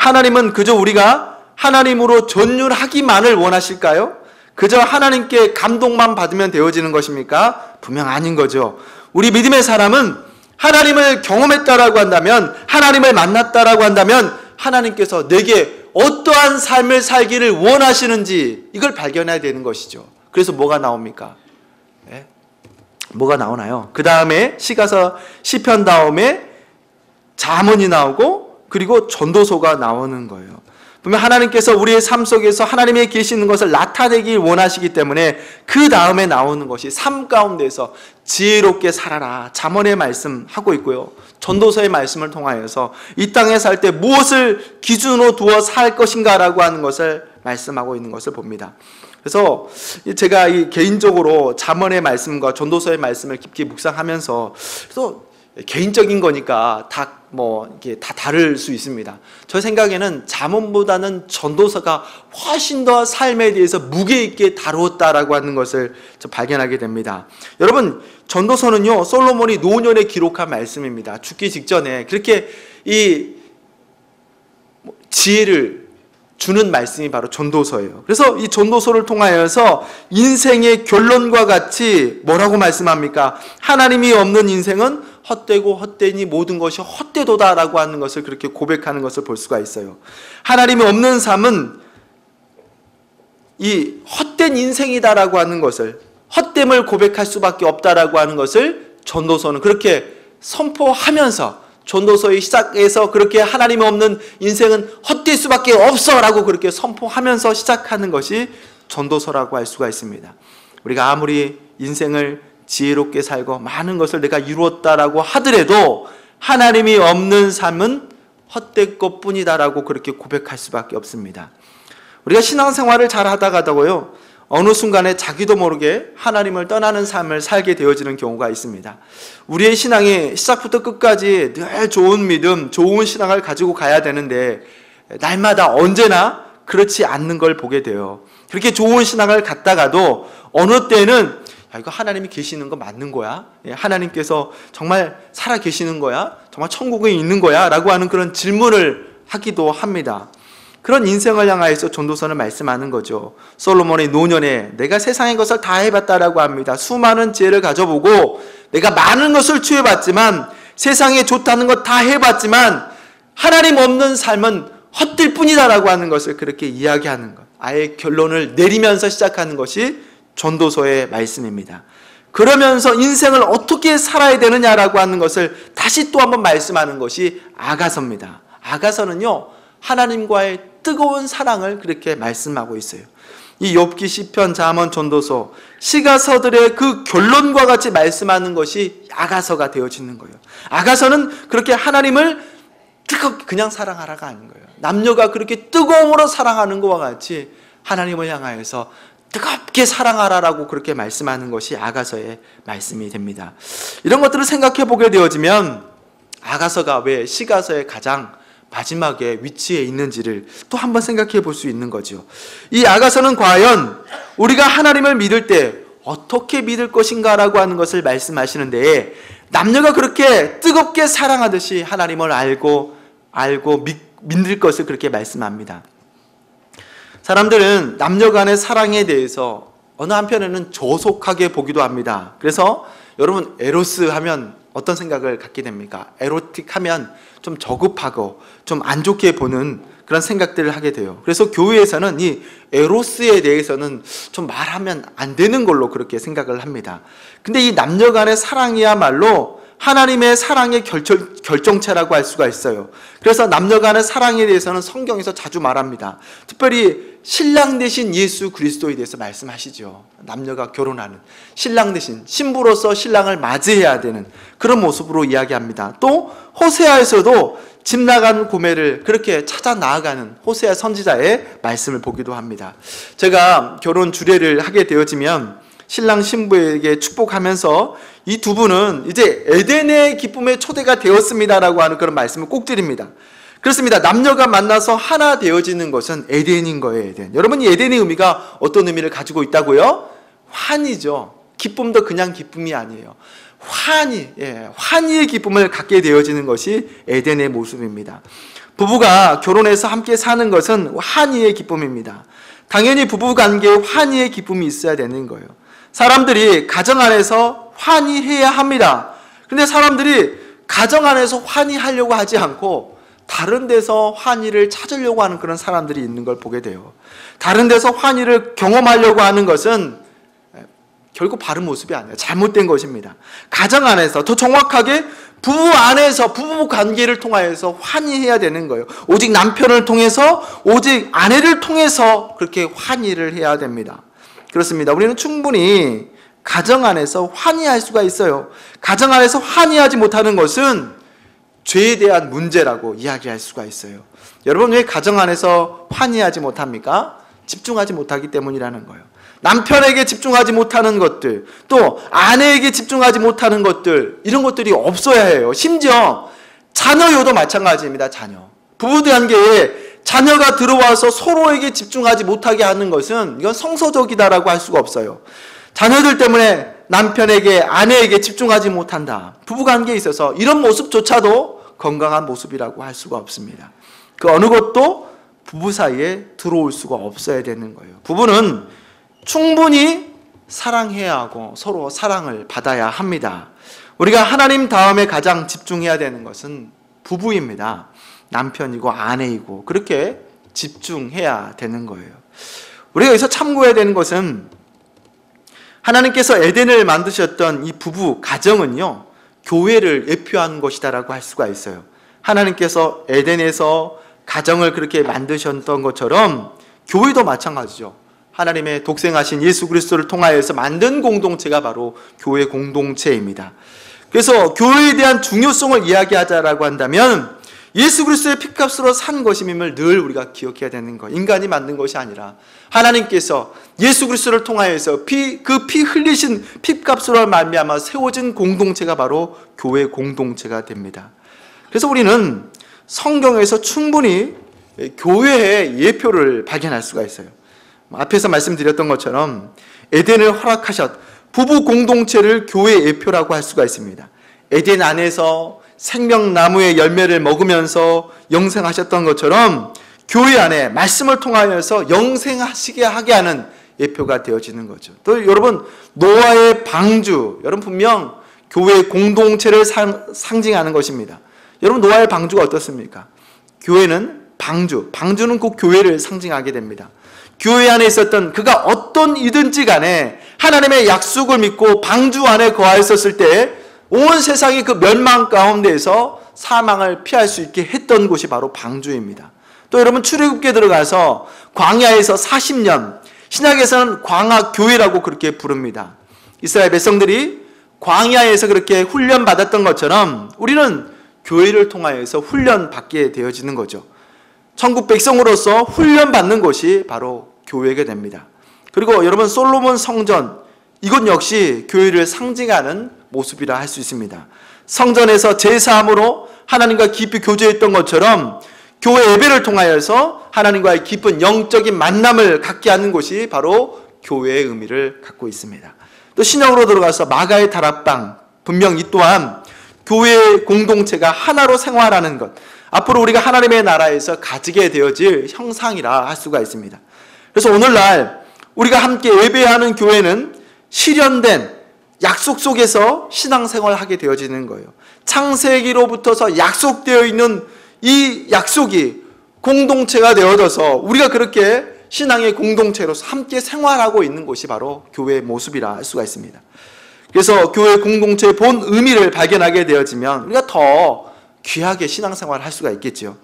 하나님은 그저 우리가 하나님으로 전율하기만을 원하실까요? 그저 하나님께 감동만 받으면 되어지는 것입니까? 분명 아닌 거죠. 우리 믿음의 사람은 하나님을 경험했다라고 한다면, 하나님을 만났다라고 한다면 하나님께서 내게 어떠한 삶을 살기를 원하시는지 이걸 발견해야 되는 것이죠. 그래서 뭐가 나옵니까? 네? 뭐가 나오나요? 그 다음에 시가서 시편 다음에 잠언이 나오고 그리고 전도서가 나오는 거예요. 분명 하나님께서 우리의 삶 속에서 하나님의 계시는 것을 나타내길 원하시기 때문에 그 다음에 나오는 것이 삶 가운데서 지혜롭게 살아라, 잠언의 말씀 하고 있고요. 전도서의 말씀을 통하여서 이 땅에 살 때 무엇을 기준으로 두어 살 것인가라고 하는 것을 말씀하고 있는 것을 봅니다. 그래서 제가 이 개인적으로 잠언의 말씀과 전도서의 말씀을 깊게 묵상하면서, 그래서 개인적인 거니까 이게 다 다를 수 있습니다. 저 생각에는 잠언보다는 전도서가 훨씬 더 삶에 대해서 무게 있게 다루었다라고 하는 것을 발견하게 됩니다. 여러분, 전도서는요, 솔로몬이 노년에 기록한 말씀입니다. 죽기 직전에 그렇게 이 지혜를 주는 말씀이 바로 전도서예요. 그래서 이 전도서를 통하여서 인생의 결론과 같이 뭐라고 말씀합니까? 하나님이 없는 인생은 헛되고 헛되니 모든 것이 헛되도다라고 하는 것을 그렇게 고백하는 것을 볼 수가 있어요. 하나님이 없는 삶은 이 헛된 인생이다라고 하는 것을, 헛됨을 고백할 수밖에 없다라고 하는 것을 전도서는 그렇게 선포하면서, 전도서의 시작에서 그렇게 하나님이 없는 인생은 헛될 수밖에 없어 라고 그렇게 선포하면서 시작하는 것이 전도서라고 할 수가 있습니다. 우리가 아무리 인생을 지혜롭게 살고 많은 것을 내가 이루었다라고 하더라도 하나님이 없는 삶은 헛될 것뿐이다라고 그렇게 고백할 수밖에 없습니다. 우리가 신앙생활을 잘 하다가도요, 어느 순간에 자기도 모르게 하나님을 떠나는 삶을 살게 되어지는 경우가 있습니다. 우리의 신앙이 시작부터 끝까지 늘 좋은 믿음, 좋은 신앙을 가지고 가야 되는데 날마다 언제나 그렇지 않는 걸 보게 돼요. 그렇게 좋은 신앙을 갖다가도 어느 때는 이거 하나님이 계시는 거 맞는 거야? 하나님께서 정말 살아 계시는 거야? 정말 천국에 있는 거야? 라고 하는 그런 질문을 하기도 합니다. 그런 인생을 향하여서 전도서는 말씀하는 거죠. 솔로몬의 노년에 내가 세상의 것을 다 해봤다라고 합니다. 수많은 지혜를 가져보고 내가 많은 것을 취해봤지만, 세상에 좋다는 것 다 해봤지만 하나님 없는 삶은 헛될 뿐이다라고 하는 것을 그렇게 이야기하는 것, 아예 결론을 내리면서 시작하는 것이 전도서의 말씀입니다. 그러면서 인생을 어떻게 살아야 되느냐라고 하는 것을 다시 또 한번 말씀하는 것이 아가서입니다. 아가서는요, 하나님과의 뜨거운 사랑을 그렇게 말씀하고 있어요. 이 욥기, 시편, 잠언, 전도서, 시가서들의 그 결론과 같이 말씀하는 것이 아가서가 되어지는 거예요. 아가서는 그렇게 하나님을 뜨겁게 그냥 사랑하라가 아닌 거예요. 남녀가 그렇게 뜨거움으로 사랑하는 것과 같이 하나님을 향하여서 뜨겁게 사랑하라라고 그렇게 말씀하는 것이 아가서의 말씀이 됩니다. 이런 것들을 생각해 보게 되어지면 아가서가 왜 시가서의 가장 마지막에 위치해 있는지를 또 한번 생각해 볼 수 있는 거죠. 이 아가서는 과연 우리가 하나님을 믿을 때 어떻게 믿을 것인가라고 하는 것을 말씀하시는데, 남녀가 그렇게 뜨겁게 사랑하듯이 하나님을 알고 믿을 것을 그렇게 말씀합니다. 사람들은 남녀 간의 사랑에 대해서 어느 한편에는 조속하게 보기도 합니다. 그래서 여러분, 에로스 하면 어떤 생각을 갖게 됩니까? 에로틱 하면 좀 저급하고 좀 안 좋게 보는 그런 생각들을 하게 돼요. 그래서 교회에서는 이 에로스에 대해서는 좀 말하면 안 되는 걸로 그렇게 생각을 합니다. 근데 이 남녀 간의 사랑이야말로 하나님의 사랑의 결정체라고 할 수가 있어요. 그래서 남녀 간의 사랑에 대해서는 성경에서 자주 말합니다. 특별히 신랑 되신 예수 그리스도에 대해서 말씀하시죠. 남녀가 결혼하는 신랑 되신 신부로서 신랑을 맞이해야 되는 그런 모습으로 이야기합니다. 또 호세아에서도 집 나간 고매를 그렇게 찾아 나아가는 호세아 선지자의 말씀을 보기도 합니다. 제가 결혼 주례를 하게 되어지면 신랑 신부에게 축복하면서 이 두 분은 이제 에덴의 기쁨의 초대가 되었습니다라고 하는 그런 말씀을 꼭 드립니다. 그렇습니다. 남녀가 만나서 하나 되어지는 것은 에덴인 거예요. 에덴. 여러분, 이 에덴의 의미가 어떤 의미를 가지고 있다고요? 환희죠. 기쁨도 그냥 기쁨이 아니에요. 환희의 기쁨을 갖게 되어지는 것이 에덴의 모습입니다. 부부가 결혼해서 함께 사는 것은 환희의 기쁨입니다. 당연히 부부관계에 환희의 기쁨이 있어야 되는 거예요. 사람들이 가정 안에서 환희해야 합니다. 근데 사람들이 가정 안에서 환희하려고 하지 않고 다른 데서 환희를 찾으려고 하는 그런 사람들이 있는 걸 보게 돼요. 다른 데서 환희를 경험하려고 하는 것은 결국 바른 모습이 아니에요. 잘못된 것입니다. 가정 안에서, 더 정확하게 부부 안에서, 부부 관계를 통하여서 환희해야 되는 거예요. 오직 남편을 통해서, 오직 아내를 통해서 그렇게 환희를 해야 됩니다. 그렇습니다. 우리는 충분히 가정 안에서 환희할 수가 있어요. 가정 안에서 환희하지 못하는 것은 죄에 대한 문제라고 이야기할 수가 있어요. 여러분, 왜 가정 안에서 환희하지 못합니까? 집중하지 못하기 때문이라는 거예요. 남편에게 집중하지 못하는 것들, 또 아내에게 집중하지 못하는 것들, 이런 것들이 없어야 해요. 심지어 자녀요도 마찬가지입니다. 자녀. 부부관계에 자녀가 들어와서 서로에게 집중하지 못하게 하는 것은 이건 성서적이다라고 할 수가 없어요. 자녀들 때문에 남편에게, 아내에게 집중하지 못한다. 부부관계에 있어서 이런 모습조차도 건강한 모습이라고 할 수가 없습니다. 그 어느 것도 부부 사이에 들어올 수가 없어야 되는 거예요. 부부는 충분히 사랑해야 하고 서로 사랑을 받아야 합니다. 우리가 하나님 다음에 가장 집중해야 되는 것은 부부입니다. 남편이고 아내이고 그렇게 집중해야 되는 거예요. 우리가 여기서 참고해야 되는 것은 하나님께서 에덴을 만드셨던 이 부부 가정은요, 교회를 예표하는 것이다라고 할 수가 있어요. 하나님께서 에덴에서 가정을 그렇게 만드셨던 것처럼 교회도 마찬가지죠. 하나님의 독생하신 예수 그리스도를 통하여서 만든 공동체가 바로 교회 공동체입니다. 그래서 교회에 대한 중요성을 이야기하자라고 한다면 예수 그리스도의 피값으로 산 것임을 늘 우리가 기억해야 되는 거. 인간이 만든 것이 아니라 하나님께서 예수 그리스도를 통하여서 그 피 흘리신 피값으로 말미암아 세워진 공동체가 바로 교회 공동체가 됩니다. 그래서 우리는 성경에서 충분히 교회의 예표를 발견할 수가 있어요. 앞에서 말씀드렸던 것처럼 에덴을 허락하셨 부부 공동체를 교회의 예표라고 할 수가 있습니다. 에덴 안에서 생명나무의 열매를 먹으면서 영생하셨던 것처럼 교회 안에 말씀을 통하여서 영생하시게 하게 하는 예표가 되어지는 거죠. 또 여러분, 노아의 방주, 여러분 분명 교회 공동체를 상징하는 것입니다. 여러분, 노아의 방주가 어떻습니까? 교회는 방주는 꼭 교회를 상징하게 됩니다. 교회 안에 있었던 그가 어떤 이든지 간에 하나님의 약속을 믿고 방주 안에 거하였었을 때 온 세상이 그 멸망 가운데에서 사망을 피할 수 있게 했던 곳이 바로 방주입니다. 또 여러분, 출애굽기에 들어가서 광야에서 40년, 신약에서는 광야교회라고 그렇게 부릅니다. 이스라엘 백성들이 광야에서 그렇게 훈련받았던 것처럼 우리는 교회를 통하여서 훈련받게 되어지는 거죠. 천국 백성으로서 훈련받는 곳이 바로 교회가 됩니다. 그리고 여러분, 솔로몬 성전, 이것 역시 교회를 상징하는 모습이라 할 수 있습니다. 성전에서 제사함으로 하나님과 깊이 교제했던 것처럼 교회 예배를 통하여서 하나님과의 깊은 영적인 만남을 갖게 하는 곳이 바로 교회의 의미를 갖고 있습니다. 또 신약으로 들어가서 마가의 다락방, 분명 이 또한 교회의 공동체가 하나로 생활하는 것, 앞으로 우리가 하나님의 나라에서 가지게 되어질 형상이라 할 수가 있습니다. 그래서 오늘날 우리가 함께 예배하는 교회는 실현된 약속 속에서 신앙생활을 하게 되어지는 거예요. 창세기로부터서 약속되어 있는 이 약속이 공동체가 되어져서 우리가 그렇게 신앙의 공동체로서 함께 생활하고 있는 곳이 바로 교회의 모습이라 할 수가 있습니다. 그래서 교회 공동체의 본 의미를 발견하게 되어지면 우리가 더 귀하게 신앙생활을 할 수가 있겠죠.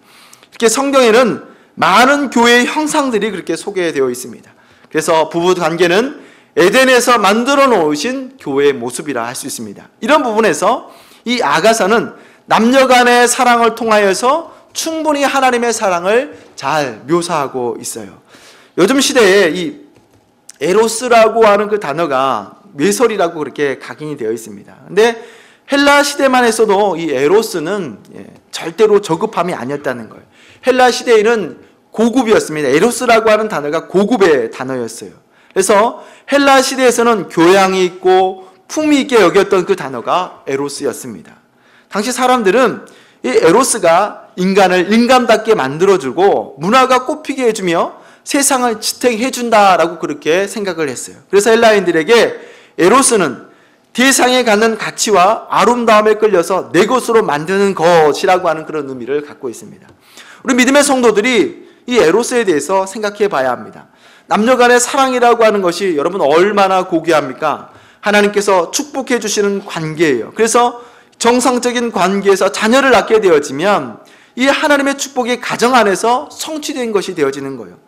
이렇게 성경에는 많은 교회의 형상들이 그렇게 소개되어 있습니다. 그래서 부부 관계는 에덴에서 만들어 놓으신 교회의 모습이라 할 수 있습니다. 이런 부분에서 이 아가서는 남녀 간의 사랑을 통하여서 충분히 하나님의 사랑을 잘 묘사하고 있어요. 요즘 시대에 이 에로스라고 하는 그 단어가 외설이라고 그렇게 각인이 되어 있습니다. 근데 헬라 시대만 했어도 이 에로스는 절대로 저급함이 아니었다는 거예요. 헬라 시대에는 고급이었습니다. 에로스라고 하는 단어가 고급의 단어였어요. 그래서 헬라 시대에서는 교양이 있고 품위 있게 여겼던 그 단어가 에로스였습니다. 당시 사람들은 이 에로스가 인간을 인간답게 만들어주고 문화가 꽃피게 해주며 세상을 지탱해준다라고 그렇게 생각을 했어요. 그래서 헬라인들에게 에로스는 대상에 갖는 가치와 아름다움에 끌려서 내 것으로 만드는 것이라고 하는 그런 의미를 갖고 있습니다. 우리 믿음의 성도들이 이 에로스에 대해서 생각해 봐야 합니다. 남녀 간의 사랑이라고 하는 것이 여러분 얼마나 고귀합니까? 하나님께서 축복해 주시는 관계예요. 그래서 정상적인 관계에서 자녀를 낳게 되어지면 이 하나님의 축복이 가정 안에서 성취된 것이 되어지는 거예요.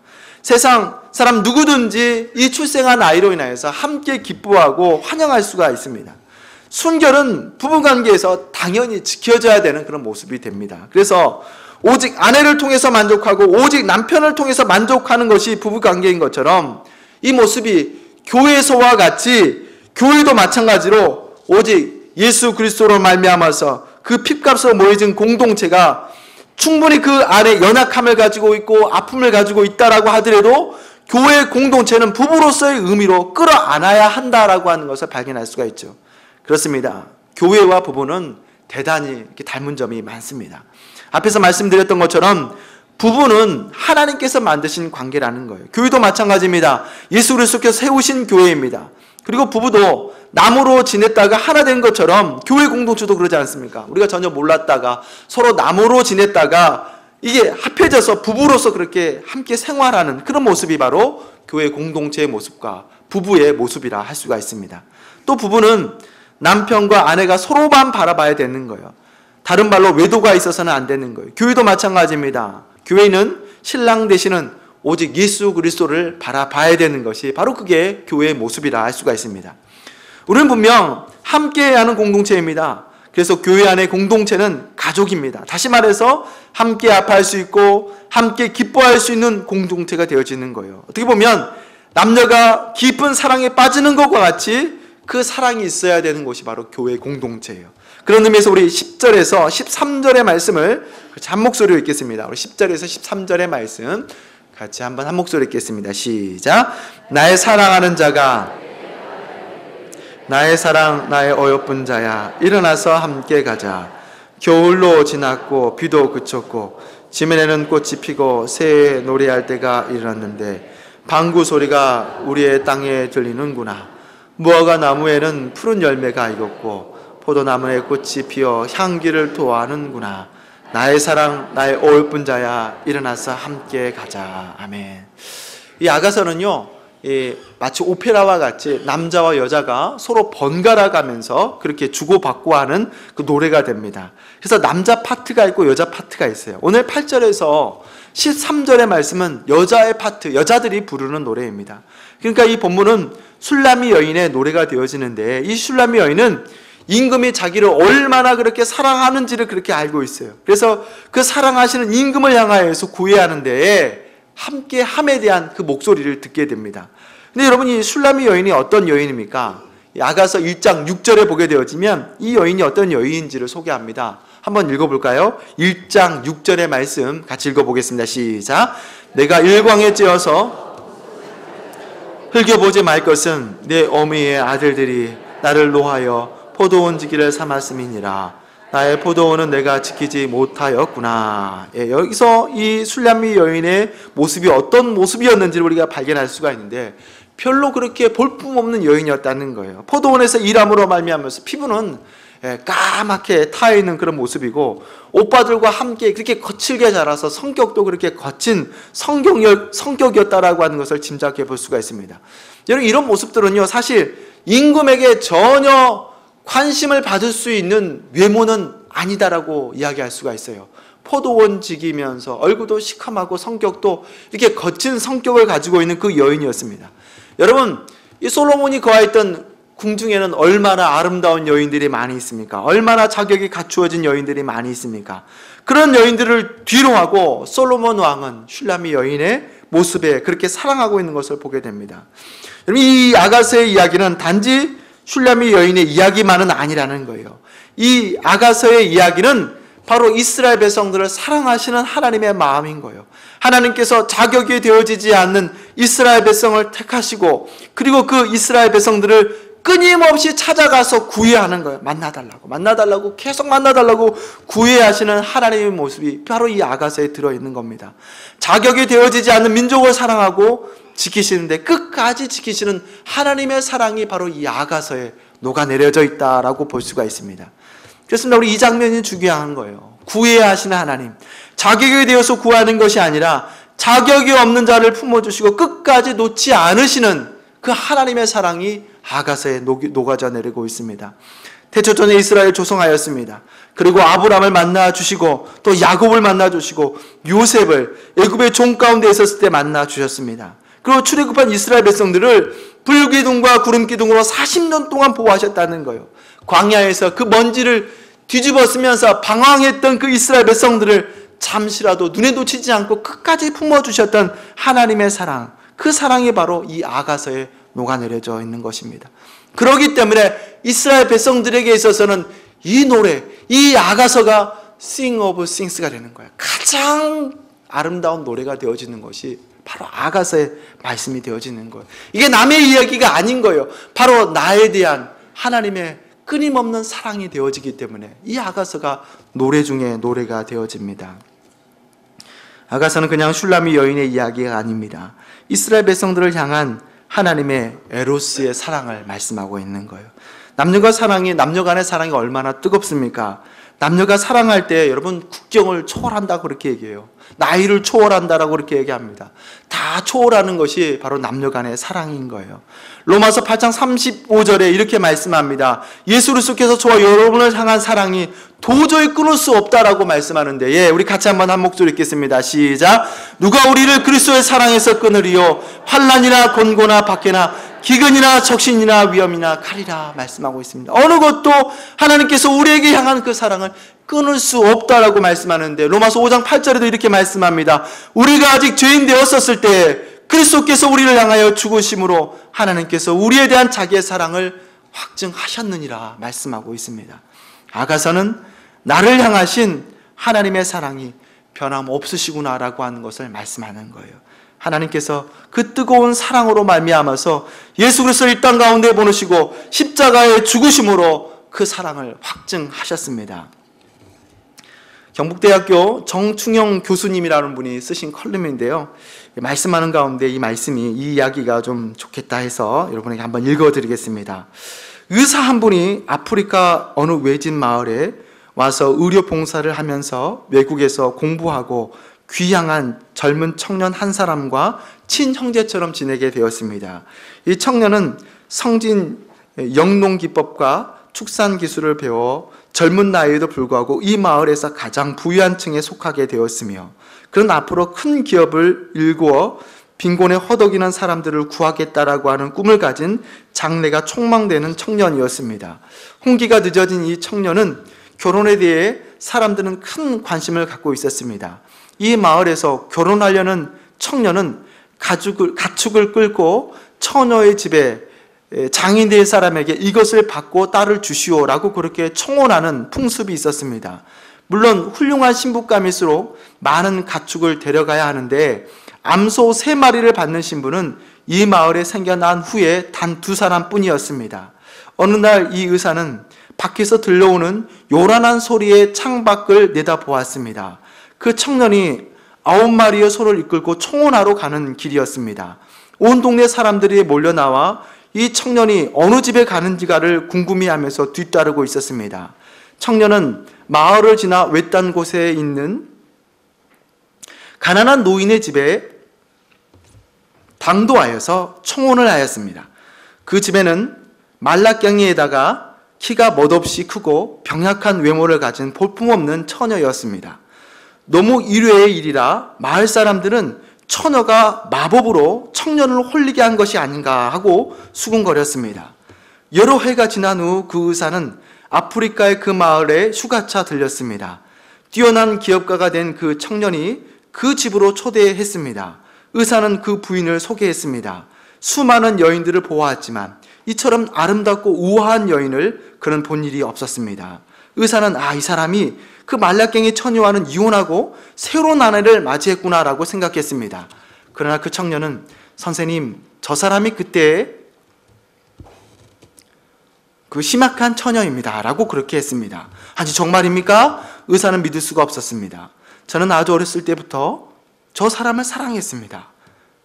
세상 사람 누구든지 이 출생한 아이로 인하여서 함께 기뻐하고 환영할 수가 있습니다. 순결은 부부관계에서 당연히 지켜져야 되는 그런 모습이 됩니다. 그래서 오직 아내를 통해서 만족하고 오직 남편을 통해서 만족하는 것이 부부관계인 것처럼 이 모습이 교회에서와 같이 교회도 마찬가지로 오직 예수 그리스도로 말미암아서 그 핏값으로 모여진 공동체가 충분히 그 안에 연약함을 가지고 있고 아픔을 가지고 있다라고 하더라도 교회 공동체는 부부로서의 의미로 끌어안아야 한다라고 하는 것을 발견할 수가 있죠. 그렇습니다. 교회와 부부는 대단히 이렇게 닮은 점이 많습니다. 앞에서 말씀드렸던 것처럼 부부는 하나님께서 만드신 관계라는 거예요. 교회도 마찬가지입니다. 예수 그리스도께서 세우신 교회입니다. 그리고 부부도 나무로 지냈다가 하나 된 것처럼 교회 공동체도 그러지 않습니까? 우리가 전혀 몰랐다가 서로 나무로 지냈다가 이게 합해져서 부부로서 그렇게 함께 생활하는 그런 모습이 바로 교회 공동체의 모습과 부부의 모습이라 할 수가 있습니다. 또 부부는 남편과 아내가 서로만 바라봐야 되는 거예요. 다른 말로 외도가 있어서는 안 되는 거예요. 교회도 마찬가지입니다. 교회는 신랑 되시는 오직 예수 그리스도를 바라봐야 되는 것이 바로 그게 교회의 모습이라 할 수가 있습니다. 우리는 분명 함께하는 공동체입니다. 그래서 교회 안의 공동체는 가족입니다. 다시 말해서 함께 아파할 수 있고 함께 기뻐할 수 있는 공동체가 되어지는 거예요. 어떻게 보면 남녀가 깊은 사랑에 빠지는 것과 같이 그 사랑이 있어야 되는 곳이 바로 교회 공동체예요. 그런 의미에서 우리 10절에서 13절의 말씀을 한 목소리로 읽겠습니다. 우리 10절에서 13절의 말씀 같이 한번 한 목소리 읽겠습니다. 시작. 나의 사랑하는 자가 나의 사랑 나의 어여쁜 자야 일어나서 함께 가자. 겨울로 지났고 비도 그쳤고 지면에는 꽃이 피고 새해 노래할 때가 일어났는데 방구 소리가 우리의 땅에 들리는구나. 무화과 나무에는 푸른 열매가 익었고 포도나무에 꽃이 피어 향기를 토하는구나. 나의 사랑 나의 어여쁜 자야 일어나서 함께 가자. 아멘. 이 아가서는요 마치 오페라와 같이 남자와 여자가 서로 번갈아 가면서 그렇게 주고받고 하는 그 노래가 됩니다. 그래서 남자 파트가 있고 여자 파트가 있어요. 오늘 8절에서 13절의 말씀은 여자의 파트, 여자들이 부르는 노래입니다. 그러니까 이 본문은 슐라미 여인의 노래가 되어지는데 이 슐라미 여인은 임금이 자기를 얼마나 그렇게 사랑하는지를 그렇게 알고 있어요. 그래서 그 사랑하시는 임금을 향하여서 구애하는데 함께 함에 대한 그 목소리를 듣게 됩니다. 근데 여러분 이 슐라미 여인이 어떤 여인입니까? 아가서 1장 6절에 보게 되어지면 이 여인이 어떤 여인인지를 소개합니다. 한번 읽어볼까요? 1장 6절의 말씀 같이 읽어보겠습니다. 시작. 내가 일광에 찌어서 흘겨보지 말 것은 내 어미의 아들들이 나를 노하여 포도원 지기를 삼았음이니라. 나의 포도원은 내가 지키지 못하였구나. 예, 여기서 이 슐라미 여인의 모습이 어떤 모습이었는지를 우리가 발견할 수가 있는데 별로 그렇게 볼품없는 여인이었다는 거예요. 포도원에서 일함으로 말미암아서 피부는 까맣게 타있는 그런 모습이고 오빠들과 함께 그렇게 거칠게 자라서 성격도 그렇게 거친 성격이었다라고 하는 것을 짐작해 볼 수가 있습니다. 여러분 이런 모습들은요 사실 임금에게 전혀 관심을 받을 수 있는 외모는 아니다라고 이야기할 수가 있어요. 포도원직이면서 얼굴도 시커멓고 성격도 이렇게 거친 성격을 가지고 있는 그 여인이었습니다. 여러분 이 솔로몬이 거하였던 궁중에는 얼마나 아름다운 여인들이 많이 있습니까? 얼마나 자격이 갖추어진 여인들이 많이 있습니까? 그런 여인들을 뒤로 하고 솔로몬 왕은 슐라미 여인의 모습에 그렇게 사랑하고 있는 것을 보게 됩니다. 여러분 이 아가서의 이야기는 단지 슐라미 여인의 이야기만은 아니라는 거예요. 이 아가서의 이야기는 바로 이스라엘 백성들을 사랑하시는 하나님의 마음인 거예요. 하나님께서 자격이 되어지지 않는 이스라엘 백성을 택하시고 그리고 그 이스라엘 백성들을 끊임없이 찾아가서 구애하는 거예요. 만나달라고 계속 만나달라고 구애하시는 하나님의 모습이 바로 이 아가서에 들어있는 겁니다. 자격이 되어지지 않는 민족을 사랑하고 지키시는데 끝까지 지키시는 하나님의 사랑이 바로 이 아가서에 녹아내려져 있다라고 볼 수가 있습니다. 그렇습니다. 우리 이 장면이 중요한 거예요. 구애하시는 하나님, 자격이 되어서 구하는 것이 아니라 자격이 없는 자를 품어주시고 끝까지 놓지 않으시는 그 하나님의 사랑이 아가서에 녹아져 내리고 있습니다. 태초전에 이스라엘 조성하였습니다. 그리고 아브라함을 만나 주시고 또 야곱을 만나 주시고 요셉을 애굽의 종 가운데 있었을 때 만나 주셨습니다. 그리고 출애굽한 이스라엘 백성들을 불기둥과 구름기둥으로 40년 동안 보호하셨다는 거예요. 광야에서 그 먼지를 뒤집어 쓰면서 방황했던 그 이스라엘 백성들을 잠시라도 눈에 놓치지 않고 끝까지 품어주셨던 하나님의 사랑, 그 사랑이 바로 이 아가서에 녹아내려져 있는 것입니다. 그렇기 때문에 이스라엘 백성들에게 있어서는 이 노래, 이 아가서가 Sing of Sings가 되는 거예요. 가장 아름다운 노래가 되어지는 것이 바로 아가서의 말씀이 되어지는 거예요. 이게 남의 이야기가 아닌 거예요. 바로 나에 대한 하나님의 끊임없는 사랑이 되어지기 때문에 이 아가서가 노래 중에 노래가 되어집니다. 아가서는 그냥 슐라미 여인의 이야기가 아닙니다. 이스라엘 백성들을 향한 하나님의 에로스의 사랑을 말씀하고 있는 거예요. 남녀 간의 사랑이 얼마나 뜨겁습니까? 남녀가 사랑할 때 여러분 국경을 초월한다고 그렇게 얘기해요. 나이를 초월한다라고 그렇게 얘기합니다. 다 초월하는 것이 바로 남녀 간의 사랑인 거예요. 로마서 8장 35절에 이렇게 말씀합니다. 예수 그리스도께서 저와 여러분을 향한 사랑이 도저히 끊을 수 없다라고 말씀하는데, 우리 같이 한번 한 목소리 읽겠습니다. 시작. 누가 우리를 그리스도의 사랑에서 끊으리요? 환난이나 곤고나 박해나 기근이나 적신이나 위험이나 칼이라 말씀하고 있습니다. 어느 것도 하나님께서 우리에게 향한 그 사랑을 끊을 수 없다라고 말씀하는데, 로마서 5장 8절에도 이렇게 말씀합니다. 우리가 아직 죄인 되었었을 때 그리스도께서 우리를 향하여 죽으심으로 하나님께서 우리에 대한 자기의 사랑을 확증하셨느니라 말씀하고 있습니다. 아가서는 나를 향하신 하나님의 사랑이 변함없으시구나라고 하는 것을 말씀하는 거예요. 하나님께서 그 뜨거운 사랑으로 말미암아서 예수 그리스도를 이 땅 가운데 보내시고 십자가에 죽으심으로 그 사랑을 확증하셨습니다. 경북대학교 정충영 교수님이라는 분이 쓰신 컬럼인데요. 말씀하는 가운데 이 말씀이, 이 이야기가 좀 좋겠다 해서 여러분에게 한번 읽어드리겠습니다. 의사 한 분이 아프리카 어느 외진 마을에 와서 의료 봉사를 하면서 외국에서 공부하고 귀향한 젊은 청년 한 사람과 친형제처럼 지내게 되었습니다. 이 청년은 성진 영농기법과 축산기술을 배워 젊은 나이에도 불구하고 이 마을에서 가장 부유한 층에 속하게 되었으며, 그는 앞으로 큰 기업을 일구어 빈곤에 허덕이는 사람들을 구하겠다라고 하는 꿈을 가진 장래가 촉망되는 청년이었습니다. 홍기가 늦어진 이 청년은 결혼에 대해 사람들은 큰 관심을 갖고 있었습니다. 이 마을에서 결혼하려는 청년은 가축을 끌고 처녀의 집에 장인 될 사람에게 이것을 받고 딸을 주시오라고 그렇게 청혼하는 풍습이 있었습니다. 물론 훌륭한 신부감일수록 많은 가축을 데려가야 하는데, 암소 3마리를 받는 신부는 이 마을에 생겨난 후에 단 2사람뿐이었습니다. 어느 날 이 의사는 밖에서 들려오는 요란한 소리에 창밖을 내다보았습니다. 그 청년이 9마리의 소를 이끌고 청혼하러 가는 길이었습니다. 온 동네 사람들이 몰려나와 이 청년이 어느 집에 가는지가를 궁금해하면서 뒤따르고 있었습니다. 청년은 마을을 지나 외딴 곳에 있는 가난한 노인의 집에 당도하여서 청혼을 하였습니다. 그 집에는 말라깽이에다가 키가 멋없이 크고 병약한 외모를 가진 볼품없는 처녀였습니다. 너무 일회의 일이라 마을 사람들은 처녀가 마법으로 청년을 홀리게 한 것이 아닌가 하고 수군거렸습니다. 여러 해가 지난 후 그 의사는 아프리카의 그 마을에 휴가차 들렸습니다. 뛰어난 기업가가 된 그 청년이 그 집으로 초대했습니다. 의사는 그 부인을 소개했습니다. 수많은 여인들을 보아왔지만 이처럼 아름답고 우아한 여인을 그는 본 일이 없었습니다. 의사는 이 사람이 그 말라깽이 처녀와는 이혼하고 새로운 아내를 맞이했구나라고 생각했습니다. 그러나 그 청년은, 선생님, 저 사람이 그때 그 심각한 처녀입니다 라고 그렇게 했습니다. 아니 정말입니까? 의사는 믿을 수가 없었습니다. 저는 아주 어렸을 때부터 저 사람을 사랑했습니다.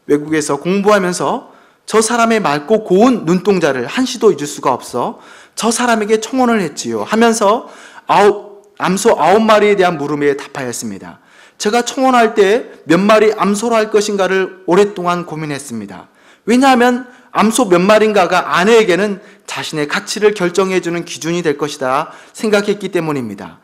외국에서 공부하면서 저 사람의 맑고 고운 눈동자를 한시도 잊을 수가 없어 저 사람에게 청혼을 했지요 하면서 암소 9마리에 대한 물음에 답하였습니다. 제가 청혼할 때 몇 마리 암소로 할 것인가를 오랫동안 고민했습니다. 왜냐하면 암소 몇 마리인가가 아내에게는 자신의 가치를 결정해주는 기준이 될 것이다 생각했기 때문입니다.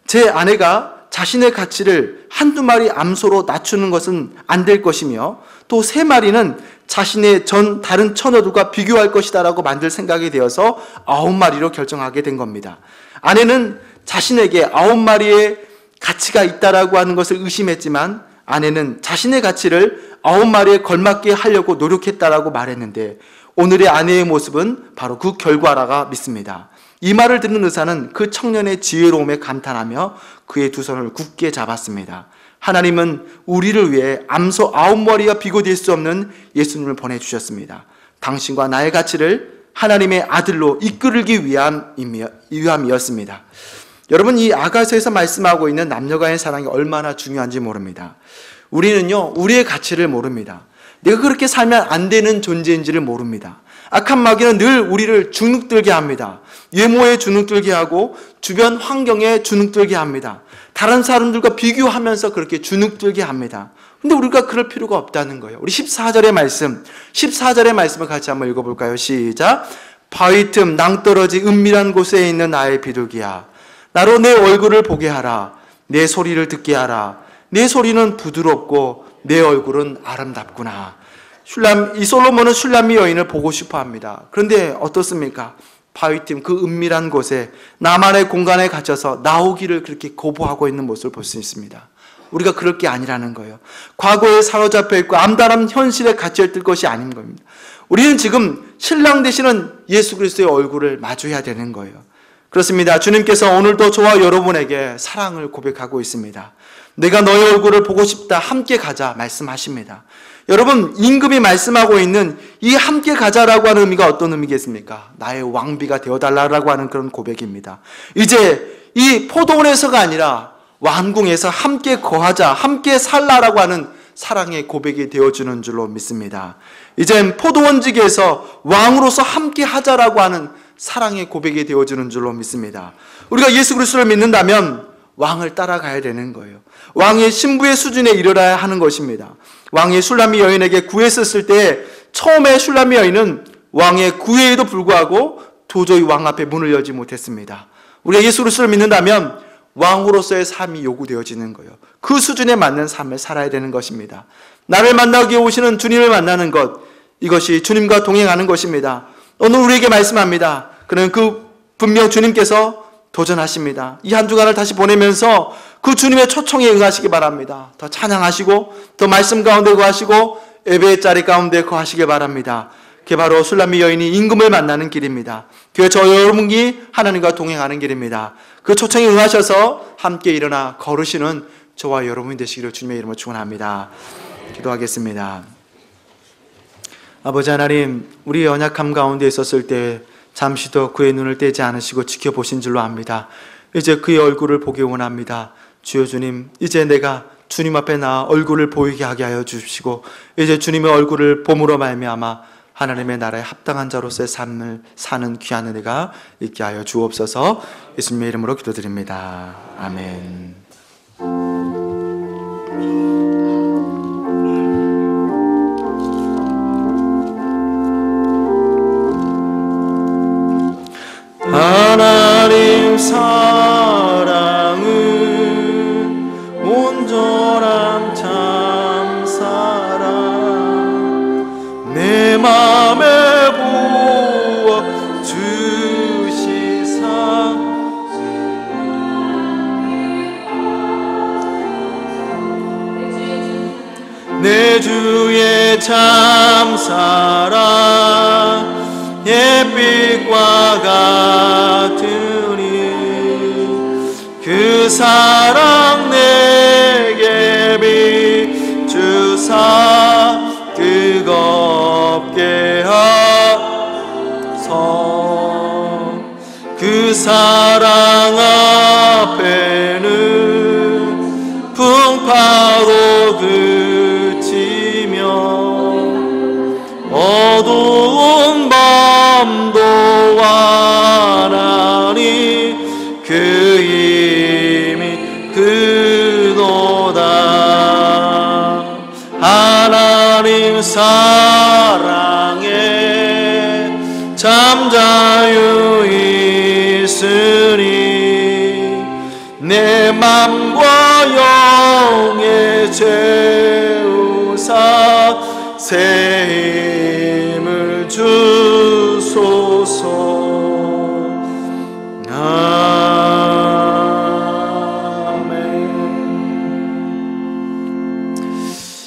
제 아내가 자신의 가치를 한두 마리 암소로 낮추는 것은 안 될 것이며 또 3마리는 자신의 다른 처녀들과 비교할 것이다 라고 만들 생각이 되어서 9마리로 결정하게 된 겁니다. 아내는 자신에게 9마리의 가치가 있다라고 하는 것을 의심했지만 아내는 자신의 가치를 9마리에 걸맞게 하려고 노력했다라고 말했는데 오늘의 아내의 모습은 바로 그 결과라고 믿습니다. 이 말을 듣는 의사는 그 청년의 지혜로움에 감탄하며 그의 두 손을 굳게 잡았습니다. 하나님은 우리를 위해 암소 9마리와 비교될 수 없는 예수님을 보내주셨습니다. 당신과 나의 가치를 하나님의 아들로 이끌기 위함이었습니다. 여러분, 이 아가서에서 말씀하고 있는 남녀간의 사랑이 얼마나 중요한지 모릅니다. 우리는요, 우리의 가치를 모릅니다. 내가 그렇게 살면 안 되는 존재인지를 모릅니다. 악한 마귀는 늘 우리를 주눅들게 합니다. 외모에 주눅들게 하고 주변 환경에 주눅들게 합니다. 다른 사람들과 비교하면서 그렇게 주눅들게 합니다. 근데 우리가 그럴 필요가 없다는 거예요. 우리 14절의 말씀을 같이 한번 읽어볼까요? 시작. 바위 틈 낭떠러지 은밀한 곳에 있는 나의 비둘기야, 나로 내 얼굴을 보게 하라. 내 소리를 듣게 하라. 내 소리는 부드럽고 내 얼굴은 아름답구나. 이 솔로몬은 슐람미 여인을 보고 싶어 합니다. 그런데 어떻습니까? 바위틈 그 은밀한 곳에 나만의 공간에 갇혀서 나오기를 그렇게 거부하고 있는 모습을 볼 수 있습니다. 우리가 그럴 게 아니라는 거예요. 과거에 사로잡혀 있고 암담한 현실에 갇혀있을 것이 아닌 겁니다. 우리는 지금 신랑 되시는 예수 그리스도의 얼굴을 마주해야 되는 거예요. 그렇습니다. 주님께서 오늘도 저와 여러분에게 사랑을 고백하고 있습니다. 내가 너의 얼굴을 보고 싶다, 함께 가자 말씀하십니다. 여러분, 임금이 말씀하고 있는 이 함께 가자라고 하는 의미가 어떤 의미겠습니까? 나의 왕비가 되어달라고 하는 그런 고백입니다. 이제 이 포도원에서가 아니라 왕궁에서 함께 거하자, 함께 살라라고 하는 사랑의 고백이 되어주는 줄로 믿습니다. 이젠 포도원직에서 왕으로서 함께 하자라고 하는 사랑의 고백이 되어주는 줄로 믿습니다. 우리가 예수 그리스도를 믿는다면 왕을 따라가야 되는 거예요. 왕의 신부의 수준에 이르러야 하는 것입니다. 왕이 슐람미 여인에게 구했었을 때 처음에 슐람미 여인은 왕의 구애에도 불구하고 도저히 왕 앞에 문을 열지 못했습니다. 우리가 예수 그리스도를 믿는다면 왕으로서의 삶이 요구되어지는 거예요. 그 수준에 맞는 삶을 살아야 되는 것입니다. 나를 만나기 오시는 주님을 만나는 것, 이것이 주님과 동행하는 것입니다. 오늘 우리에게 말씀합니다. 그는 분명 주님께서 도전하십니다. 이 한 주간을 다시 보내면서 그 주님의 초청에 응하시기 바랍니다. 더 찬양하시고 더 말씀 가운데 거하시고 예배의 자리 가운데 거하시기 바랍니다. 그게 바로 슐람미 여인이 임금을 만나는 길입니다. 그게 저 여러분이 하나님과 동행하는 길입니다. 그 초청에 응하셔서 함께 일어나 걸으시는 저와 여러분이 되시기를 주님의 이름으로 축원합니다. 기도하겠습니다. 아버지 하나님, 우리 연약함 가운데 있었을 때 잠시도 그의 눈을 떼지 않으시고 지켜보신 줄로 압니다. 이제 그의 얼굴을 보기 원합니다. 주여 주님, 이제 내가 주님 앞에 나아 얼굴을 보이게 하게 하여 주시고 이제 주님의 얼굴을 봄으로 말미암아 하나님의 나라에 합당한 자로서의 삶을 사는 귀한 은혜가 있게 하여 주옵소서. 예수님의 이름으로 기도드립니다. 아멘. 하나님 사랑은 온전한 참사랑 내 맘에 부어 주시사 내 주의 참사랑 햇빛과 같으니 그 사랑 내게 비추사 뜨겁게 하소. 어두운 밤도 하나님 그 힘이 크도다. 하나님 사랑에 참 자유 있으니 내 맘과 영에 채우사 새 힘을 주소서.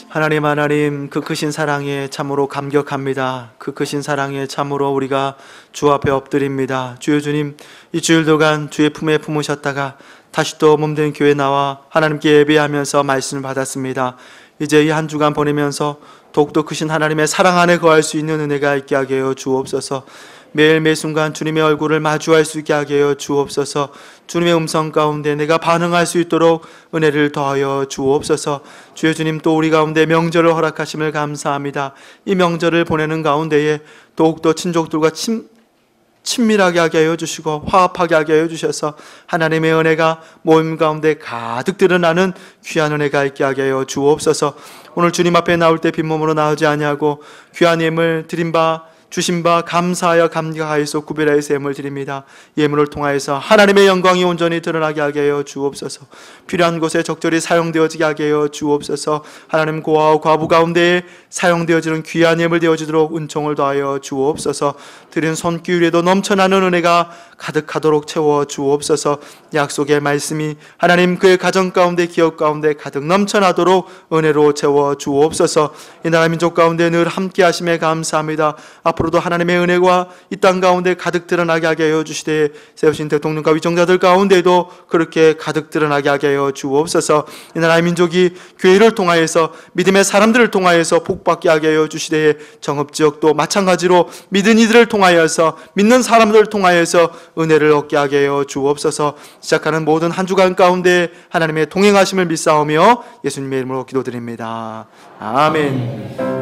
하나님 그 크신 사랑에 참으로 감격합니다. 그 크신 사랑에 참으로 우리가 주 앞에 엎드립니다. 주여 주님, 이 주일 동안 주의 품에 품으셨다가 다시 또 몸된 교회 나와 하나님께 예배하면서 말씀을 받았습니다. 이제 이 한 주간 보내면서 더욱더 크신 하나님의 사랑 안에 거할 수 있는 은혜가 있게 하게 하여 주옵소서. 매일 매순간 주님의 얼굴을 마주할 수 있게 하게 하여 주옵소서. 주님의 음성 가운데 내가 반응할 수 있도록 은혜를 더하여 주옵소서. 주여 주님, 또 우리 가운데 명절을 허락하심을 감사합니다. 이 명절을 보내는 가운데에 더욱더 친족들과 친밀하게 하게 하여 주시고 화합하게 하게 하여 주셔서 하나님의 은혜가 모임 가운데 가득 드러나는 귀한 은혜가 있게 하게 하여 주옵소서. 오늘 주님 앞에 나올 때 빈몸으로 나오지 아니하고 귀한 예물 드린 바 주신 바 감사하여 감격하여서 구별하여 예물을 드립니다. 예물을 통하여서 하나님의 영광이 온전히 드러나게 하게 하여 주옵소서. 필요한 곳에 적절히 사용되어지게 하게 하여 주옵소서. 하나님 고아와 과부 가운데에 사용되어지는 귀한 예물 되어지도록 은총을 더하여 주옵소서. 드린 손기울에도 넘쳐나는 은혜가 가득하도록 채워 주옵소서. 약속의 말씀이 하나님 그의 가정 가운데 기업 가운데 가득 넘쳐나도록 은혜로 채워 주옵소서. 이 나라 민족 가운데 늘 함께 하심에 감사합니다. 앞으로도 하나님의 은혜가 이 땅 가운데 가득 드러나게 하게 하여 주시되 세우신 대통령과 위정자들 가운데도 그렇게 가득 드러나게 하게 하여 주옵소서. 이 나라의 민족이 교회를 통하여서 믿음의 사람들을 통하여서 복받게 하게 하여 주시되 정읍지역도 마찬가지로 믿은 이들을 통하여서 믿는 사람들을 통하여서 은혜를 얻게 하게 하여 주옵소서. 시작하는 모든 한 주간 가운데 하나님의 동행하심을 믿사오며 예수님의 이름으로 기도드립니다. 아멘.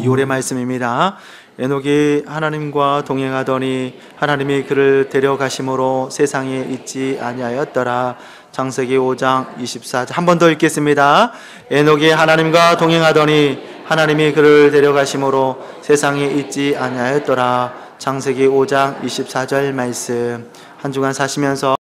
2월의 말씀입니다. 에녹이 하나님과 동행하더니 하나님이 그를 데려가심으로 세상에 있지 아니하였더라. 창세기 5장 24절. 한 번 더 읽겠습니다. 에녹이 하나님과 동행하더니 하나님이 그를 데려가심으로 세상에 있지 아니하였더라. 창세기 5장 24절 말씀. 한 주간 사시면서